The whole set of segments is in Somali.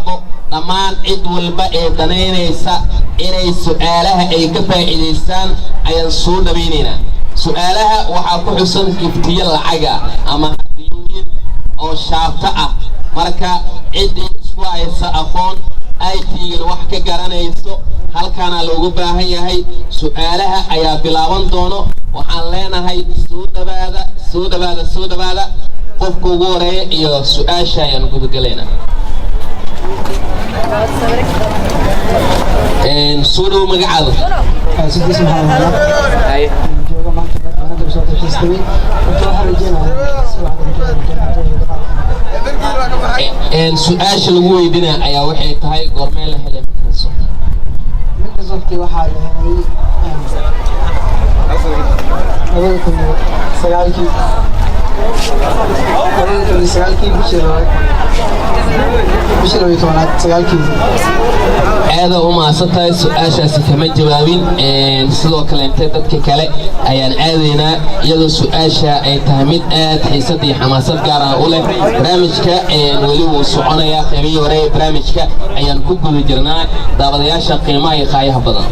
baaqo dhammaan cid walba ee danaynaysa inay su'aalaha ay ka faa'iideystaan ayaan soo dhaweynaynaa su'aalaha waxaa ku xusan giftiyo lacaga ama hadiyooyin oo shaabta ah marka ciddii isku haysa aqoon IT-gan wax ka garanayso halkaana loogu baahan yahay su'aalaha ayaa bilaaban doono waxaan leenahay soo dhawaada qofka ugu horeeya iyo su'aasha ayaan gudagaleynaa soo dhow magacaada su'aasha lagu weydiinaa ayaa waxay tahay goormee la helay Microsoft waxaa la helay aada u mahadsantahay su'aashaasi kama jawaabin sidoo kale intee dadka kale ayaan aadaynaa iyadoo su'aasha ay tahay mid aad xiisad iyo xamaasad gaar ah u leh barnaamijka weli wuu soconayaa qaybihii hore ee barnaamijka ayaan ku guda jirnaa daawadayaasha qiimaha iyo qaayaha badan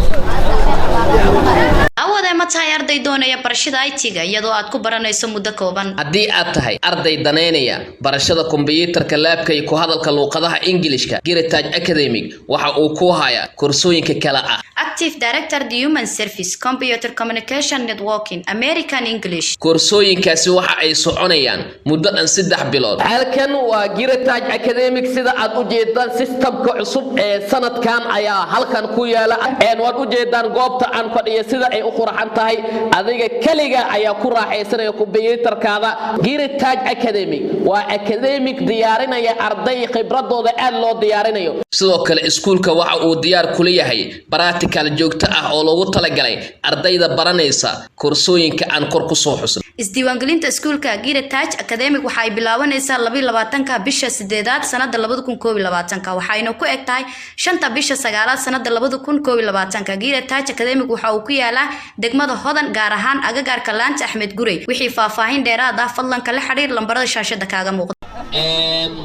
awooda ma tahay arday doonaya barashada IT-ga iyadoo aad ku baranayso muddo kooban haddii aad tahay arday daneynaya barashada kombiyuutarka laabka iyo ku hadalka luuqadaha Ingiriiska Heritage Academic waxa uu ku hayaa koorsooyinka kala ah Active Director the Human Service Computer Communication Networking American English koorsooyinkaasi waxa ay soconayaan muddo dhan 3 bilood halkan waa Heritage Academic sida aad u jeedaan systemka cusub ee sanadkan ayaa halkan ku yaala waad u jeedaan goobta aan fadhiyo sida ay u qurxan tahay adiga kaliga ayaa ku raaxaysanaya kombiyuutarkaada Heritage Academic waa academic diyaarinaya arday khibradooda aad loo diyaarinayo sidoo kale iskuulka waxa uu diyaar ku leeyahay practical joogto ah oo loogu talagalay ardayda baranaysa koorsooyinka aan kor ku soo xusnay isdiiwaangelinta iskuulka Heritage Academic waxa ay bilaabanaysaa 22 bisha 8aad sanada 2021 waxayna ku eg tahay 5 bisha 9aad sanada 2021 Heritage Academic waxa uu ku yaalaa degmada Hodan gaar ahaan agagaarka Laanta Axmed Gurey wixii faahfaahin dheeraad ah fadlan kala xiriir lambarada shaashada kaaga muuqda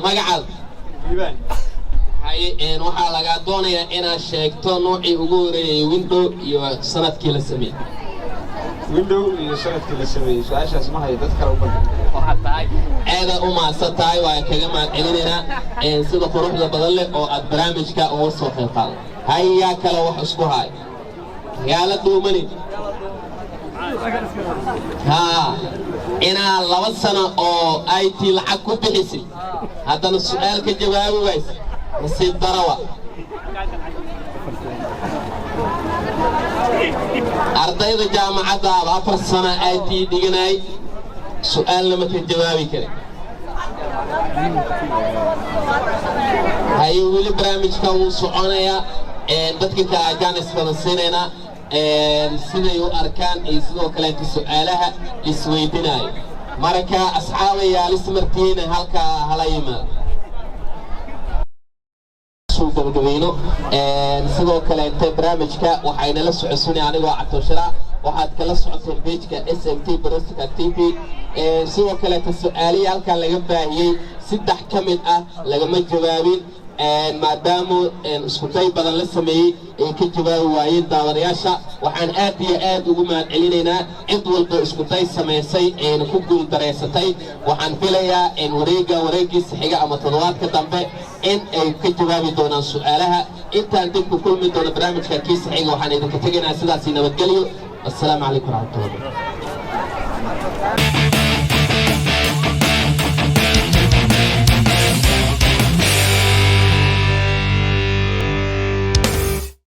magacaada waxaa laga doonayaa inaad sheegto noocii ugu horeeyay window iyo sanadkii la sameeyay window iyo sanadkii la sameeyay su'aashaas ma hayo dad kale u badan waxa tahay aada u mahadsan tahay waa kaga mahadcelinaynaa sida quruxda badan leh oo aad barnaamijka uga soo qayb qaaday hayaa kale wax isku haay yaala duumani inaa 2 sano oo IT lacag ku bixisay haddana su'aal ka jawaabi waysa nasiib darawa ardayda jaamacadda 4 sano IT dhiganay su'aal lama ka jawaabi karin hayo weli barnaamijka uu soconaya dadka ka ajaanis fadhiisanayna siday u arkaan iyo sidoo kale su'aalaha isweydiinayo marka asxaabayaal ismartiina halka hala yimaado gabagabeyno sidoo kale barnaamijka waxayna la socodsiinay anigoo Cabdishara waxaad kala socoteen page-ka SMT Barastika TV sidoo kale su'aalaha halka laga baahiyay 3 kamid ah lagama jawaabin maadaama isku day badan la sameeyay ee ka jawaabi waayeen daawadayaasha waxaan aad iyo aad ugu mahadcelinaynaa cid walba isku day sameysay ku guul dareysatay waxaan filayaa in wareegiisa xiga ama toddobaadka dambe in ay ka jawaabi doonaan su'aalaha intaan dib ku kulmi doono barnaamijka kiisa xiga waxaan idinka tegaynaa sidaas nabadgelyo assalaamu calaykum wa rahmatullahi